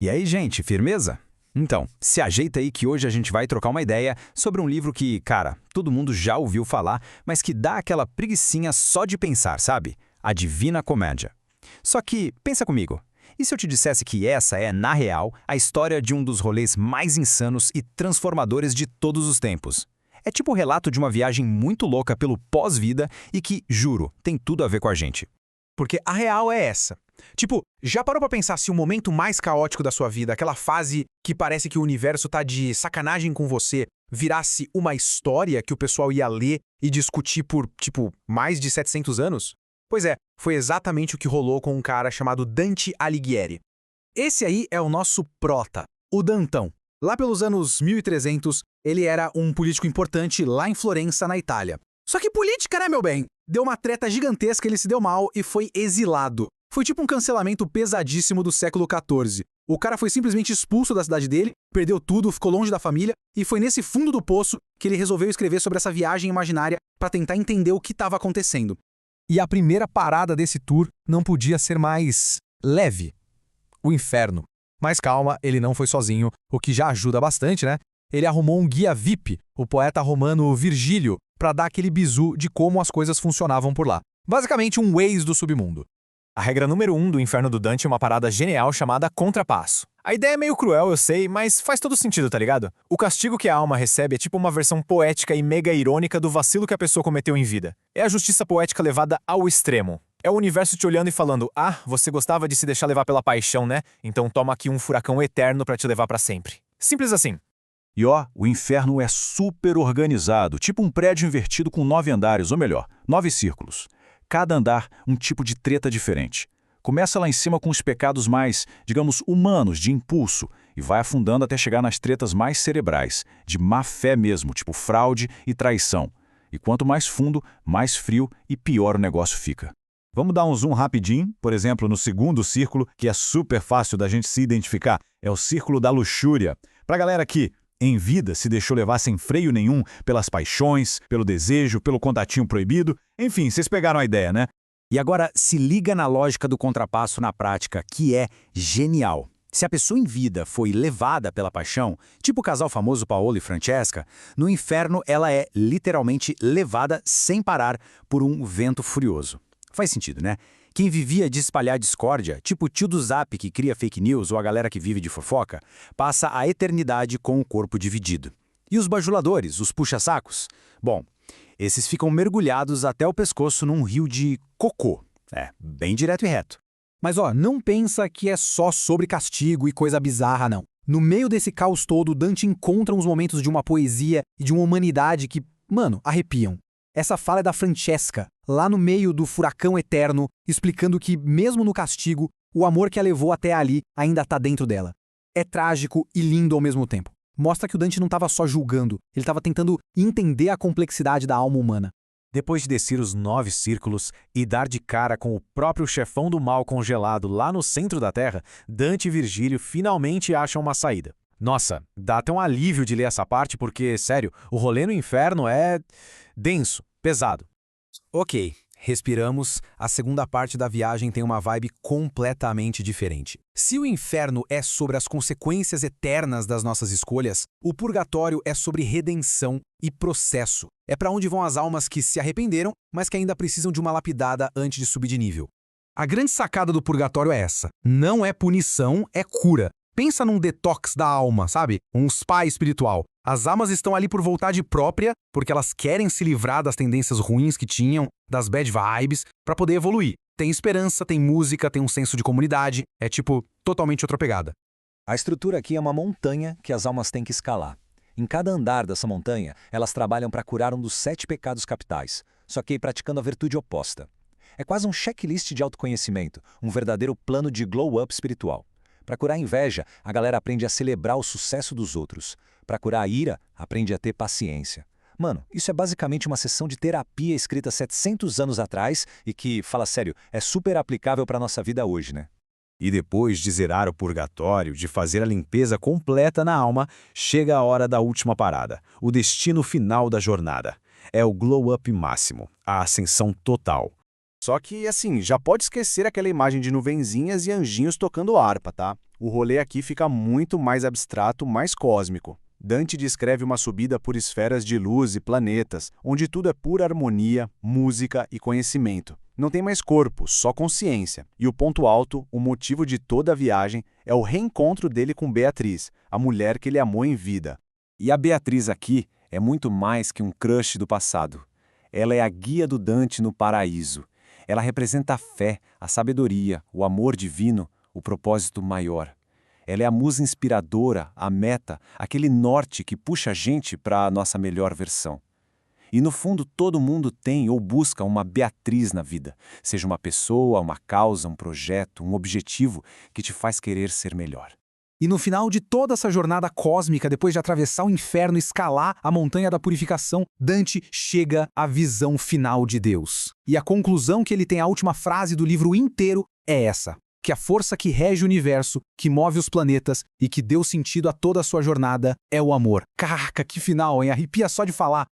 E aí, gente, firmeza? Então, se ajeita aí que hoje a gente vai trocar uma ideia sobre um livro que, cara, todo mundo já ouviu falar, mas que dá aquela preguicinha só de pensar, sabe? A Divina Comédia. Só que, pensa comigo, e se eu te dissesse que essa é, na real, a história de um dos rolês mais insanos e transformadores de todos os tempos? É tipo o relato de uma viagem muito louca pelo pós-vida e que, juro, tem tudo a ver com a gente. Porque a real é essa. Tipo, já parou pra pensar se o momento mais caótico da sua vida, aquela fase que parece que o universo tá de sacanagem com você, virasse uma história que o pessoal ia ler e discutir por, tipo, mais de 700 anos? Pois é, foi exatamente o que rolou com um cara chamado Dante Alighieri. Esse aí é o nosso prota, o Dantão. Lá pelos anos 1300, ele era um político importante lá em Florença, na Itália. Só que política, né, meu bem? Deu uma treta gigantesca, ele se deu mal e foi exilado. Foi tipo um cancelamento pesadíssimo do século XIV. O cara foi simplesmente expulso da cidade dele, perdeu tudo, ficou longe da família, e foi nesse fundo do poço que ele resolveu escrever sobre essa viagem imaginária para tentar entender o que estava acontecendo. E a primeira parada desse tour não podia ser mais leve. O inferno. Mas calma, ele não foi sozinho, o que já ajuda bastante, né? Ele arrumou um guia VIP, o poeta romano Virgílio, para dar aquele bizu de como as coisas funcionavam por lá. Basicamente um Waze do submundo. A regra número 1 do Inferno do Dante é uma parada genial chamada contrapasso. A ideia é meio cruel, eu sei, mas faz todo sentido, tá ligado? O castigo que a alma recebe é tipo uma versão poética e mega irônica do vacilo que a pessoa cometeu em vida. É a justiça poética levada ao extremo. É o universo te olhando e falando: ah, você gostava de se deixar levar pela paixão, né? Então toma aqui um furacão eterno pra te levar pra sempre. Simples assim. E ó, o inferno é super organizado, tipo um prédio invertido com 9 andares, ou melhor, 9 círculos. Cada andar, um tipo de treta diferente. Começa lá em cima com os pecados mais, digamos, humanos, de impulso, e vai afundando até chegar nas tretas mais cerebrais, de má fé mesmo, tipo fraude e traição. E quanto mais fundo, mais frio e pior o negócio fica. Vamos dar um zoom rapidinho, por exemplo, no segundo círculo, que é super fácil da gente se identificar. É o círculo da luxúria. Pra galera que, em vida, se deixou levar sem freio nenhum pelas paixões, pelo desejo, pelo contatinho proibido. Enfim, vocês pegaram a ideia, né? E agora se liga na lógica do contrapasso na prática, que é genial. Se a pessoa em vida foi levada pela paixão, tipo o casal famoso Paolo e Francesca, no inferno ela é literalmente levada sem parar por um vento furioso. Faz sentido, né? Quem vivia de espalhar discórdia, tipo o tio do Zap que cria fake news ou a galera que vive de fofoca, passa a eternidade com o corpo dividido. E os bajuladores, os puxa-sacos? Bom, esses ficam mergulhados até o pescoço num rio de cocô. É, bem direto e reto. Mas ó, não pensa que é só sobre castigo e coisa bizarra, não. No meio desse caos todo, Dante encontra uns momentos de uma poesia e de uma humanidade que, mano, arrepiam. Essa fala é da Francesca, lá no meio do furacão eterno, explicando que, mesmo no castigo, o amor que a levou até ali ainda tá dentro dela. É trágico e lindo ao mesmo tempo. Mostra que o Dante não estava só julgando, ele estava tentando entender a complexidade da alma humana. Depois de descer os 9 círculos e dar de cara com o próprio chefão do mal congelado lá no centro da Terra, Dante e Virgílio finalmente acham uma saída. Nossa, dá até um alívio de ler essa parte porque, sério, o rolê no inferno é denso, pesado. Ok, respiramos, a segunda parte da viagem tem uma vibe completamente diferente. Se o inferno é sobre as consequências eternas das nossas escolhas, o purgatório é sobre redenção e processo. É para onde vão as almas que se arrependeram, mas que ainda precisam de uma lapidada antes de subir de nível. A grande sacada do purgatório é essa: não é punição, é cura. Pensa num detox da alma, sabe? Um spa espiritual. As almas estão ali por vontade própria, porque elas querem se livrar das tendências ruins que tinham, das bad vibes, para poder evoluir. Tem esperança, tem música, tem um senso de comunidade, é tipo, totalmente outra pegada. A estrutura aqui é uma montanha que as almas têm que escalar. Em cada andar dessa montanha, elas trabalham para curar um dos 7 pecados capitais, só que praticando a virtude oposta. É quase um checklist de autoconhecimento, um verdadeiro plano de glow-up espiritual. Para curar a inveja, a galera aprende a celebrar o sucesso dos outros. Para curar a ira, aprende a ter paciência. Mano, isso é basicamente uma sessão de terapia escrita 700 anos atrás e que, fala sério, é super aplicável para nossa vida hoje, né? E depois de zerar o purgatório, de fazer a limpeza completa na alma, chega a hora da última parada, o destino final da jornada. É o glow-up máximo, a ascensão total. Só que, assim, já pode esquecer aquela imagem de nuvenzinhas e anjinhos tocando harpa, tá? O rolê aqui fica muito mais abstrato, mais cósmico. Dante descreve uma subida por esferas de luz e planetas, onde tudo é pura harmonia, música e conhecimento. Não tem mais corpo, só consciência. E o ponto alto, o motivo de toda a viagem, é o reencontro dele com Beatriz, a mulher que ele amou em vida. E a Beatriz aqui é muito mais que um crush do passado. Ela é a guia do Dante no paraíso. Ela representa a fé, a sabedoria, o amor divino, o propósito maior. Ela é a musa inspiradora, a meta, aquele norte que puxa a gente para a nossa melhor versão. E no fundo todo mundo tem ou busca uma Beatriz na vida, seja uma pessoa, uma causa, um projeto, um objetivo que te faz querer ser melhor. E no final de toda essa jornada cósmica, depois de atravessar o inferno e escalar a montanha da purificação, Dante chega à visão final de Deus. E a conclusão que ele tem, a última frase do livro inteiro, é essa: que a força que rege o universo, que move os planetas e que deu sentido a toda a sua jornada é o amor. Caraca, que final, hein? Arrepia só de falar.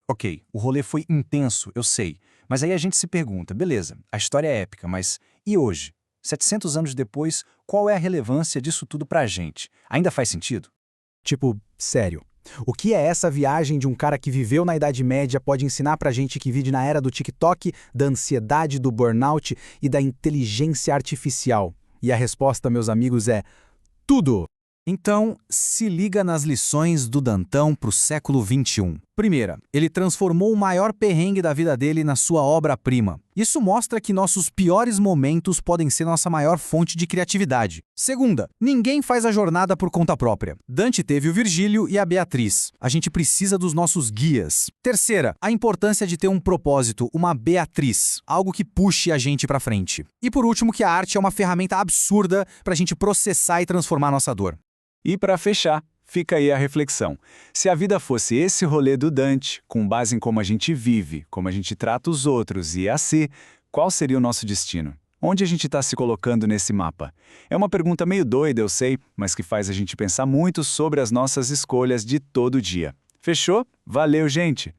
Ok, o rolê foi intenso, eu sei. Mas aí a gente se pergunta, beleza, a história é épica, mas e hoje? 700 anos depois, qual é a relevância disso tudo pra gente? Ainda faz sentido? Tipo, sério. O que é essa viagem de um cara que viveu na Idade Média pode ensinar pra gente que vive na era do TikTok, da ansiedade, do burnout e da inteligência artificial? E a resposta, meus amigos, é tudo! Então, se liga nas lições do Dantão pro século XXI. Primeira, ele transformou o maior perrengue da vida dele na sua obra-prima. Isso mostra que nossos piores momentos podem ser nossa maior fonte de criatividade. Segunda, ninguém faz a jornada por conta própria. Dante teve o Virgílio e a Beatriz. A gente precisa dos nossos guias. Terceira, a importância de ter um propósito, uma Beatriz, algo que puxe a gente pra frente. E por último, que a arte é uma ferramenta absurda pra gente processar e transformar nossa dor. E para fechar, fica aí a reflexão. Se a vida fosse esse rolê do Dante, com base em como a gente vive, como a gente trata os outros e a si, qual seria o nosso destino? Onde a gente está se colocando nesse mapa? É uma pergunta meio doida, eu sei, mas que faz a gente pensar muito sobre as nossas escolhas de todo dia. Fechou? Valeu, gente!